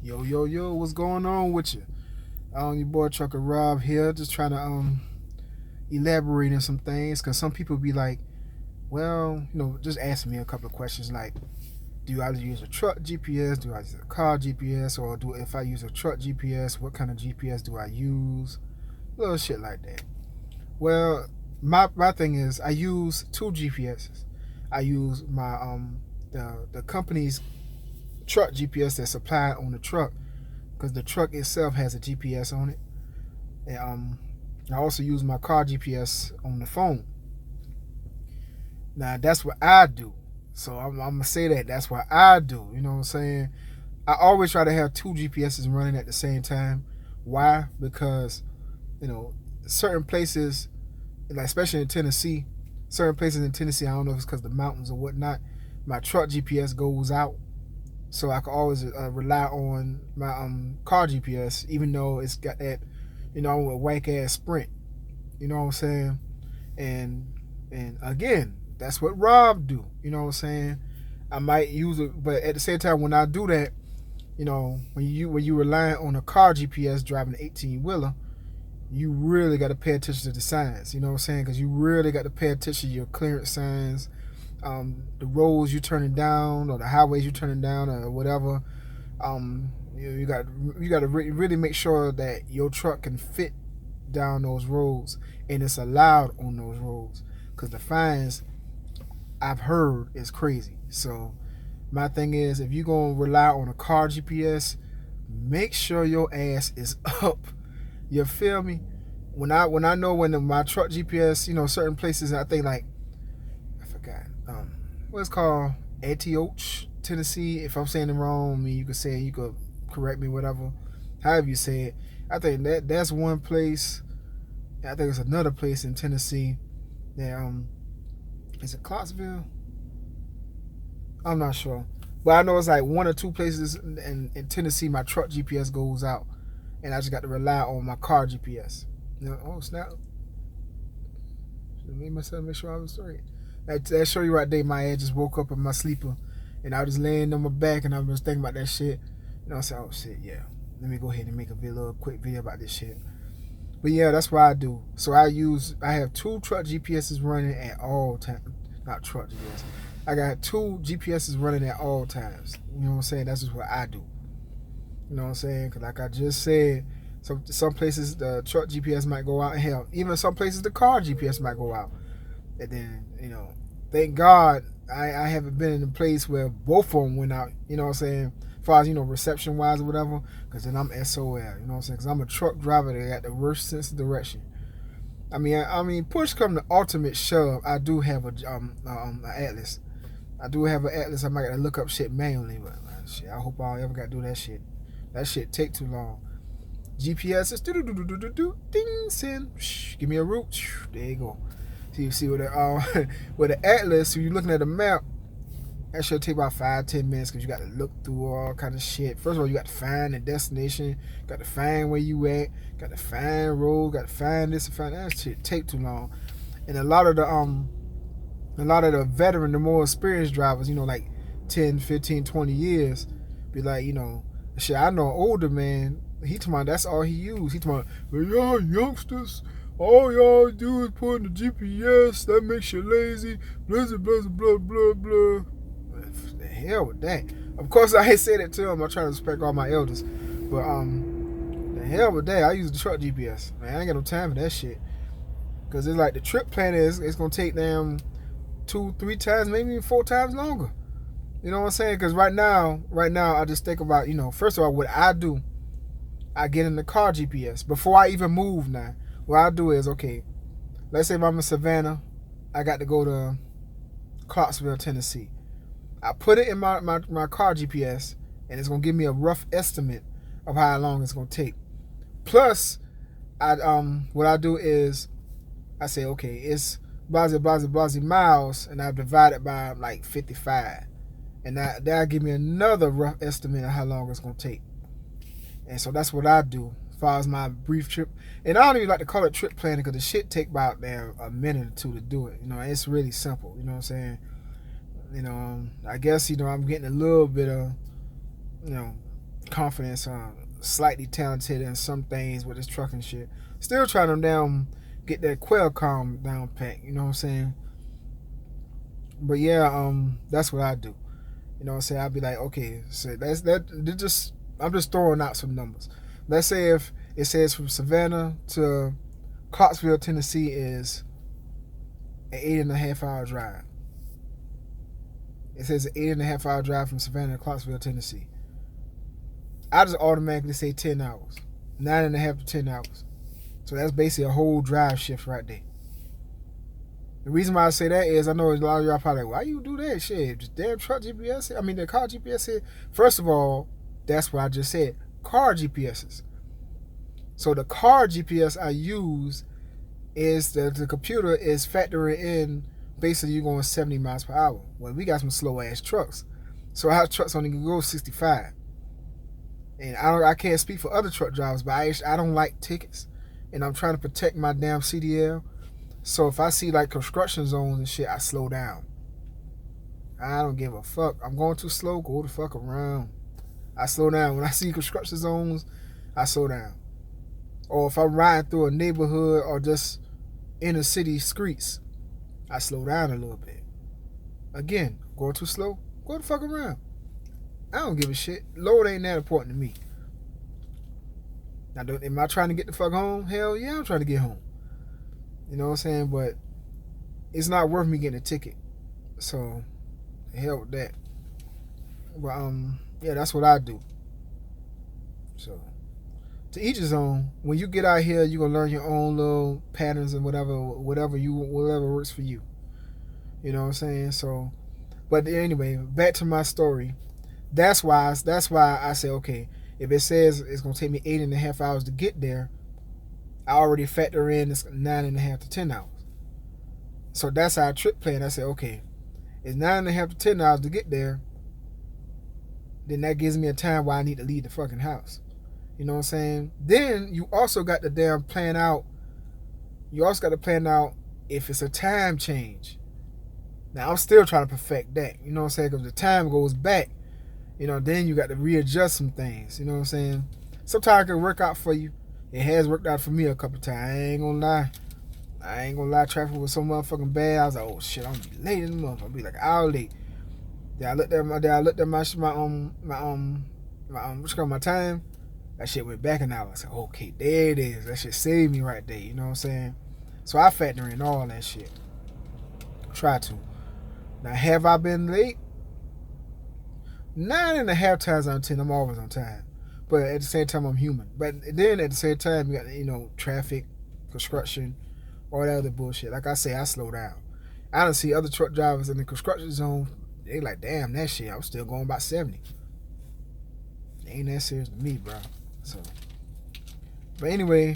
Yo, yo, yo, what's going on with you? Your boy Trucker Rob here, just trying to elaborate on some things, cause some people be like, well, just asking me a couple of questions like, do I use a truck GPS? Do I use a car GPS? Or do if I use a truck GPS, what kind of GPS do I use? Little shit like that. Well, my thing is I use two GPSs. I use my the company's truck GPS that's supplied on the truck, because the truck itself has a GPS on it. And I also use my car GPS on the phone. Now that's what I do. So I'm gonna say that's what I do. You know what I'm saying? I always try to have two GPSs running at the same time. Why? Because you know certain places, like especially in Tennessee, certain places in Tennessee, I don't know if it's because of the mountains or whatnot. My truck GPS goes out, so I can always rely on my car GPS, even though it's got that, a whack ass Sprint. You know what I'm saying? And again, that's what Rob do. You know what I'm saying? I might use it, but at the same time, when I do that, when you rely on a car GPS driving an 18 wheeler, you really got to pay attention to the signs. You know what I'm saying? Because you really got to pay attention to your clearance signs, the roads you're turning down or the highways you're turning down or whatever. You got to really make sure that your truck can fit down those roads and it's allowed on those roads, because the fines I've heard is crazy. So my thing is, if you're gonna rely on a car GPS, make sure your ass is up. You feel me? When I know my truck GPS, certain places, I think like I forgot what it's called, Antioch, Tennessee. If I'm saying it wrong, I mean you could correct me, whatever. However you say it. I think that's one place. I think it's another place in Tennessee that is it Clarksville? I'm not sure. But I know it's like one or two places in Tennessee my truck GPS goes out, and I just got to rely on my car GPS. Oh snap! Should have made myself make sure I was straight. That show you right there. My head just woke up in my sleeper, and I was just laying on my back, and I was thinking about that shit. I said, oh shit, yeah. Let me go ahead and make a little quick video about this shit. But yeah, that's what I do. So I have two truck GPSs running at all times. Not truck GPS. I got two GPSs running at all times. You know what I'm saying? That's just what I do. You know what I'm saying? Because like I just said, some places the truck GPS might go out. Hell, even some places the car GPS might go out. And then, thank God I haven't been in a place where both of them went out. You know what I'm saying? As far as, reception wise or whatever. Because then I'm SOL. You know what I'm saying? Because I'm a truck driver that got the worst sense of direction. I mean, push come to ultimate shove, I do have a Atlas. I do have an Atlas. I might gotta look up shit manually, but shit, I hope I don't ever gotta do that shit. That shit take too long. GPS is ding send. Give me a route. There you go. So you see with the with the Atlas, if you're looking at the map, that should take about 5-10 minutes, because you got to look through all kind of shit. First of all, you got to find the destination, got to find where you at, got to find road, got to find this and find that. Shit take too long. And a lot of the veteran, the more experienced drivers, like 10, 15, 20 years, be like, shit, I know an older man, he talking about that's all he used. He talking about, well, y'all youngsters, all y'all do is put in the GPS, that makes you lazy, blah, blah, blah, blah, blah. The hell with that. Of course, I ain't say that to him. I try to respect all my elders. But, the hell with that. I use the truck GPS. Man, I ain't got no time for that shit. Because it's like the trip plan it's going to take them 2-3 times, maybe even 4 times longer. You know what I'm saying? Because right now, I just think about, first of all, what I do, I get in the car GPS. Before I even move now, what I do is, okay, let's say if I'm in Savannah, I got to go to Clarksville, Tennessee. I put it in my car GPS, and it's going to give me a rough estimate of how long it's going to take. Plus, what I do is I say, okay, it's blah miles, and I divide it by like 55. And that'll give me another rough estimate of how long it's going to take. And so that's what I do as far as my brief trip. And I don't even like to call it trip planning, because the shit take about a minute or two to do it. It's really simple. You know what I'm saying? I guess, I'm getting a little bit of, confidence, slightly talented in some things with this trucking shit. Still trying to get that Qualcomm down pat. You know what I'm saying? But yeah, that's what I do. You know what I'm saying? I'd be like, okay, so that's that. Just I'm just throwing out some numbers. Let's say if it says from Savannah to Clarksville, Tennessee is an 8.5 hour drive. It says an 8.5 hour drive from Savannah to Clarksville, Tennessee. I just automatically say 10 hours. 9.5 to 10 hours. So that's basically a whole drive shift right there. The reason why I say that is I know a lot of y'all probably like, why you do that shit? Just damn truck GPS? I mean, the car GPS here. First of all, that's what I just said. Car GPSs. So the car GPS I use is the computer is factoring in basically you going 70 miles per hour. Well, we got some slow ass trucks. So our trucks only can go 65. And I can't speak for other truck drivers, but I don't like tickets. And I'm trying to protect my damn CDL. So if I see like construction zones and shit, I slow down. I don't give a fuck. I'm going too slow, go the fuck around. I slow down. When I see construction zones, I slow down. Or if I'm riding through a neighborhood or just inner city streets, I slow down a little bit. Again, going too slow, go the fuck around. I don't give a shit. Load ain't that important to me. Now, am I trying to get the fuck home? Hell yeah, I'm trying to get home. You know what I'm saying? But it's not worth me getting a ticket. So, hell with that. But, yeah, that's what I do. So, to each his own. When you get out here, you're going to learn your own little patterns and whatever works for you. You know what I'm saying? So, but anyway, back to my story. That's why I say, okay, if it says it's going to take me 8.5 hours to get there, I already factor in it's 9.5 to 10 hours. So that's our trip plan. I say, okay, it's 9.5 to 10 hours to get there. Then that gives me a time where I need to leave the fucking house. You know what I'm saying? Then you also got to damn plan out. You also got to plan out if it's a time change. Now I'm still trying to perfect that. You know what I'm saying? Because the time goes back. You know, then you got to readjust some things. You know what I'm saying? Sometimes it can work out for you. It has worked out for me a couple times. I ain't gonna lie. Traffic was so motherfucking bad. I was like, oh shit, I'm gonna be late in the month. I'll be like an hour late. Then I looked at my time. That shit went back an hour. I said, okay, there it is. That shit saved me right there. You know what I'm saying? So I factor in all that shit. Try to. Now, have I been late? 9.5 times out of 10, I'm always on time. But at the same time, I'm human. But then at the same time, you got, traffic, construction, all that other bullshit. Like I say, I slow down. I don't see other truck drivers in the construction zone. They like, damn, that shit, I'm still going about 70. It ain't that serious to me, bro. So, but anyway,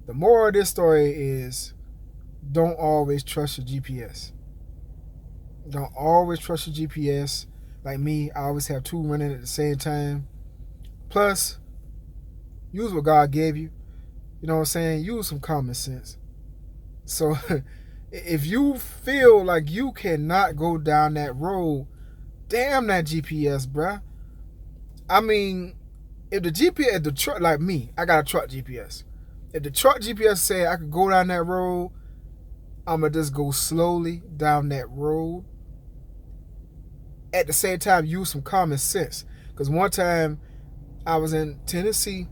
the moral of this story is don't always trust your GPS. Don't always trust your GPS. Like me, I always have two running at the same time. Plus, use what God gave you. You know what I'm saying? Use some common sense. So, if you feel like you cannot go down that road, damn that GPS, bruh. I mean, if the truck, like me, I got a truck GPS. If the truck GPS said I could go down that road, I'm going to just go slowly down that road. At the same time, use some common sense. Because one time, I was in Tennessee,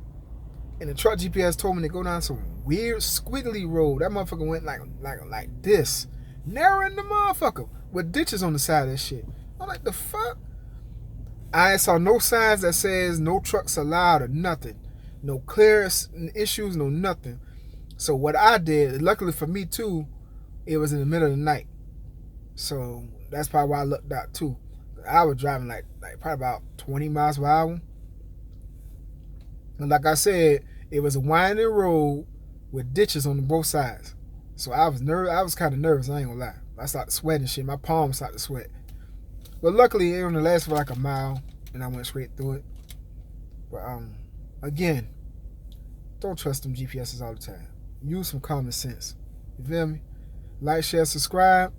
and the truck GPS told me to go down some weird squiggly road. That motherfucker went like this. Narrow in the motherfucker. With ditches on the side of that shit. I'm like, the fuck? I saw no signs that says no trucks allowed or nothing. No clear issues, no nothing. So what I did, luckily for me too, it was in the middle of the night. So that's probably why I looked out too. I was driving like probably about 20 miles per hour. And like I said, it was a winding road with ditches on both sides. So I was kind of nervous, I ain't gonna lie. I started sweating shit. My palms started to sweat. But luckily, it only lasted for like a mile, and I went straight through it. But again, don't trust them GPSs all the time. Use some common sense. You feel me? Like, share, subscribe.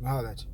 I'll holler at you.